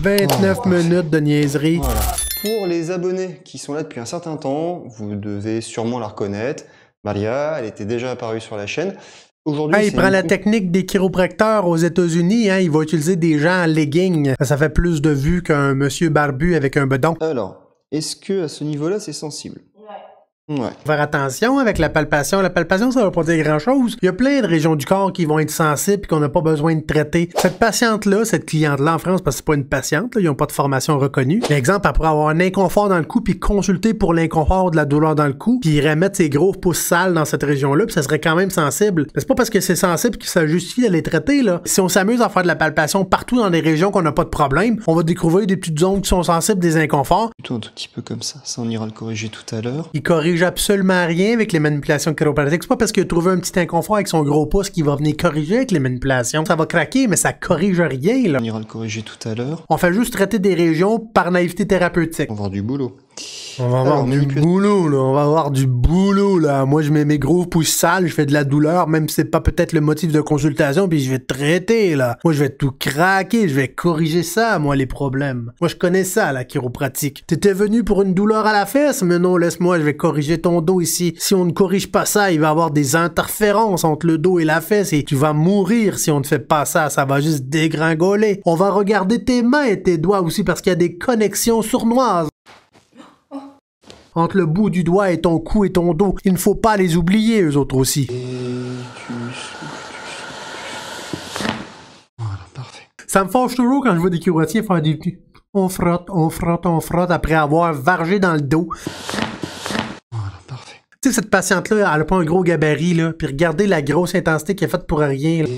29 minutes de niaiserie. Voilà. Pour les abonnés qui sont là depuis un certain temps, vous devez sûrement la reconnaître. Maria, elle était déjà apparue sur la chaîne. Aujourd'hui, il prend la technique des chiropracteurs aux États-Unis. Hein, il va utiliser des gens en legging. Ça fait plus de vues qu'un monsieur barbu avec un bedon. Alors, est-ce que à ce niveau-là, c'est sensible? Ouais. Faire attention avec la palpation. La palpation, ça va pas dire grand-chose. Il y a plein de régions du corps qui vont être sensibles et qu'on n'a pas besoin de traiter. Cette patiente-là, cette cliente-là en France, parce que c'est pas une patiente, là, ils n'ont pas de formation reconnue. Par exemple, elle pourrait avoir un inconfort dans le cou puis consulter pour l'inconfort de la douleur dans le cou puis remettre ses gros pouces sales dans cette région-là puis ça serait quand même sensible. Mais c'est pas parce que c'est sensible que ça justifie d'aller traiter, là. Si on s'amuse à faire de la palpation partout dans des régions qu'on n'a pas de problème, on va découvrir des petites zones qui sont sensibles, des inconforts. Plutôt un tout petit peu comme ça. Ça, on ira le corriger tout à l'heure. Il corrige absolument rien avec les manipulations chiropratiques. C'est pas parce qu'il a trouvé un petit inconfort avec son gros pouce qu'il va venir corriger avec les manipulations. Ça va craquer, mais ça corrige rien, là. On ira le corriger tout à l'heure. On fait juste traiter des régions par naïveté thérapeutique. On va avoir du boulot. On va avoir du boulot, là. On va avoir du boulot, là. Moi, je mets mes gros pouces sales, je fais de la douleur, même si c'est pas peut-être le motif de consultation, puis je vais traiter, là. Moi, je vais tout craquer, je vais corriger ça, moi, les problèmes. Moi, je connais ça, la chiropratique. T'étais venu pour une douleur à la fesse, mais non, laisse-moi, je vais corriger ton dos ici. Si on ne corrige pas ça, il va y avoir des interférences entre le dos et la fesse, et tu vas mourir si on ne fait pas ça, ça va juste dégringoler. On va regarder tes mains et tes doigts aussi, parce qu'il y a des connexions sournoises entre le bout du doigt et ton cou et ton dos. Il ne faut pas les oublier, eux autres aussi. Voilà, parfait. Ça me fâche toujours quand je vois des chiropratiens faire des petits... On frotte, on frotte, on frotte après avoir vargé dans le dos. Voilà, parfait. Tu sais, cette patiente-là, elle a pas un gros gabarit, là. Puis regardez la grosse intensité qu'elle est faite pour rien, là.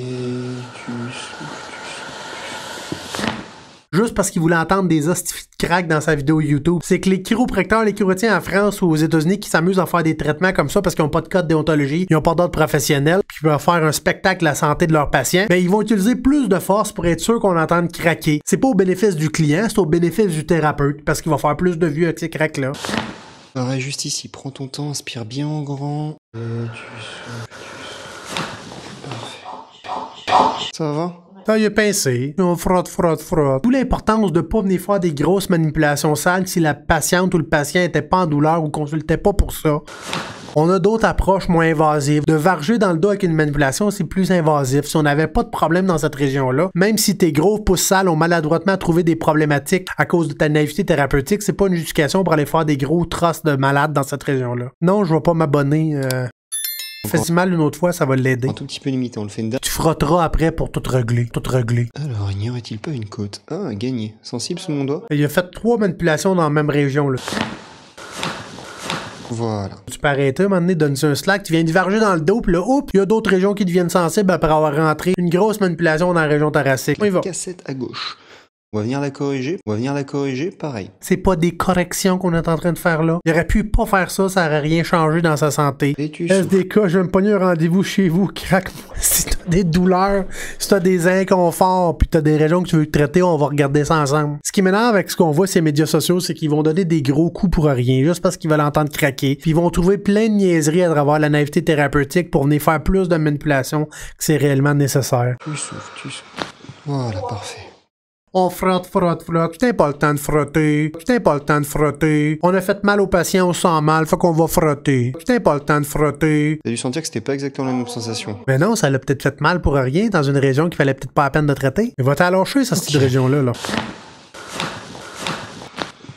Juste parce qu'il voulait entendre des hosties de crack dans sa vidéo YouTube. C'est que les chiropracteurs, les chiropratiens en France ou aux États-Unis qui s'amusent à faire des traitements comme ça parce qu'ils n'ont pas de code déontologie, ils n'ont pas d'ordre professionnel, puis ils veulent faire un spectacle de la santé de leurs patients, ben ils vont utiliser plus de force pour être sûr qu'on entende craquer. C'est pas au bénéfice du client, c'est au bénéfice du thérapeute, parce qu'il va faire plus de vues avec ces cracks-là. Pareil, juste ici, prends ton temps, inspire bien en grand. Parfait. Ça va? Ça, il a pincé. On frotte, frotte, frotte. D'où l'importance de pas venir faire des grosses manipulations sales si la patiente ou le patient était pas en douleur ou consultait pas pour ça. On a d'autres approches moins invasives. De varger dans le dos avec une manipulation, c'est plus invasif. Si on n'avait pas de problème dans cette région-là, même si tes gros pouces sales ont maladroitement trouvé des problématiques à cause de ta naïveté thérapeutique, c'est pas une justification pour aller faire des gros trosses de malades dans cette région-là. Non, je vais pas m'abonner. Fais-y mal une autre fois, ça va l'aider. Un tout petit peu limité, on le fait une date. Tu frotteras après pour tout régler. Tout régler. Alors, n'y aurait-il pas une côte? Ah, gagné. Sensible sous mon doigt? Il a fait 3 manipulations dans la même région, là. Voilà. Tu peux arrêter, à un moment donné, donne-tu un slack, tu viens de varger dans le dos, puis là, oups, il y a d'autres régions qui deviennent sensibles après avoir rentré une grosse manipulation dans la région thoracique. On y va. Cassette à gauche. On va venir la corriger. On va venir la corriger, pareil. C'est pas des corrections qu'on est en train de faire là. Il aurait pu pas faire ça, ça aurait rien changé dans sa santé. Et tu SDK, je vais me pogner un rendez-vous chez vous, craque-moi. Si t'as des douleurs, si t'as des inconforts, puis t'as des régions que tu veux traiter, on va regarder ça ensemble. Ce qui m'énerve avec ce qu'on voit sur les médias sociaux, c'est qu'ils vont donner des gros coups pour rien, juste parce qu'ils veulent entendre craquer. Puis ils vont trouver plein de niaiseries à travers la naïveté thérapeutique pour venir faire plus de manipulation que c'est réellement nécessaire. Tu souffles, tu souffles. Voilà, parfait. On frotte, frotte, frotte. Putain, pas le temps de frotter. Putain, pas le temps de frotter. On a fait mal au patient, on sent mal, faut qu'on va frotter. Putain, pas le temps de frotter. T'as dû sentir que c'était pas exactement la même sensation. Mais non, ça l'a peut-être fait mal pour rien dans une région qu'il fallait peut-être pas la peine de traiter. Il va t'allocher, cette petite région-là, là.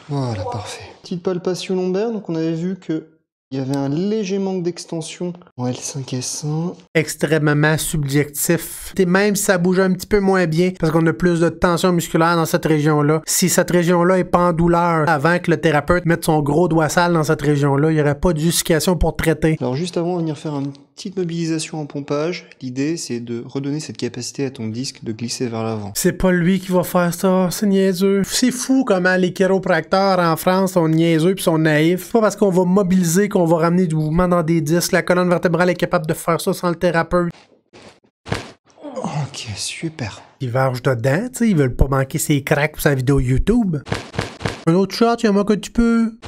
Voilà, parfait. Petite palpation lombaire, donc on avait vu que il y avait un léger manque d'extension en L5S1. Extrêmement subjectif. Et même si ça bouge un petit peu moins bien, parce qu'on a plus de tension musculaire dans cette région-là, si cette région-là est pas en douleur avant que le thérapeute mette son gros doigt sale dans cette région-là, il n'y aurait pas de justification pour traiter. Alors juste avant de venir faire une petite mobilisation en pompage, l'idée c'est de redonner cette capacité à ton disque de glisser vers l'avant. C'est pas lui qui va faire ça, c'est niaiseux. C'est fou comment les chiropracteurs en France sont niaiseux pis sont naïfs. C'est pas parce qu'on va mobiliser qu'on va ramener du mouvement dans des disques. La colonne vertébrale est capable de faire ça sans le thérapeute. Ok, super. Ils vargent dedans, tu sais, ils veulent pas manquer ses cracks pour sa vidéo YouTube. Un autre shot, il y a moi que tu peux.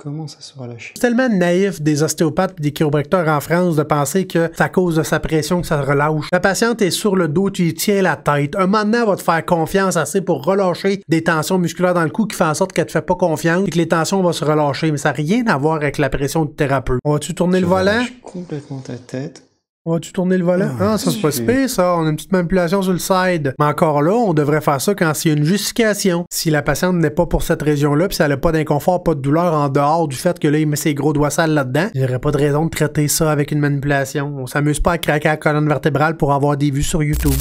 Comment ça se relâche? C'est tellement naïf des ostéopathes et des chiropracteurs en France de penser que c'est à cause de sa pression que ça relâche. La patiente est sur le dos, tu y tiens la tête. Un moment donné, elle va te faire confiance assez pour relâcher des tensions musculaires dans le cou qui fait en sorte qu'elle te fait pas confiance et que les tensions vont se relâcher. Mais ça n'a rien à voir avec la pression du thérapeute. On va-tu tourner le volant? Complètement ta tête. On va-tu tourner le volant? Ah, ça c'est pas si pire, ça. On a une petite manipulation sur le side. Mais encore là, on devrait faire ça quand il y a une justification. Si la patiente n'est pas pour cette région-là, puis si elle n'a pas d'inconfort, pas de douleur en dehors du fait que là, il met ses gros doigts sales là-dedans, il n'y aurait pas de raison de traiter ça avec une manipulation. On s'amuse pas à craquer la colonne vertébrale pour avoir des vues sur YouTube.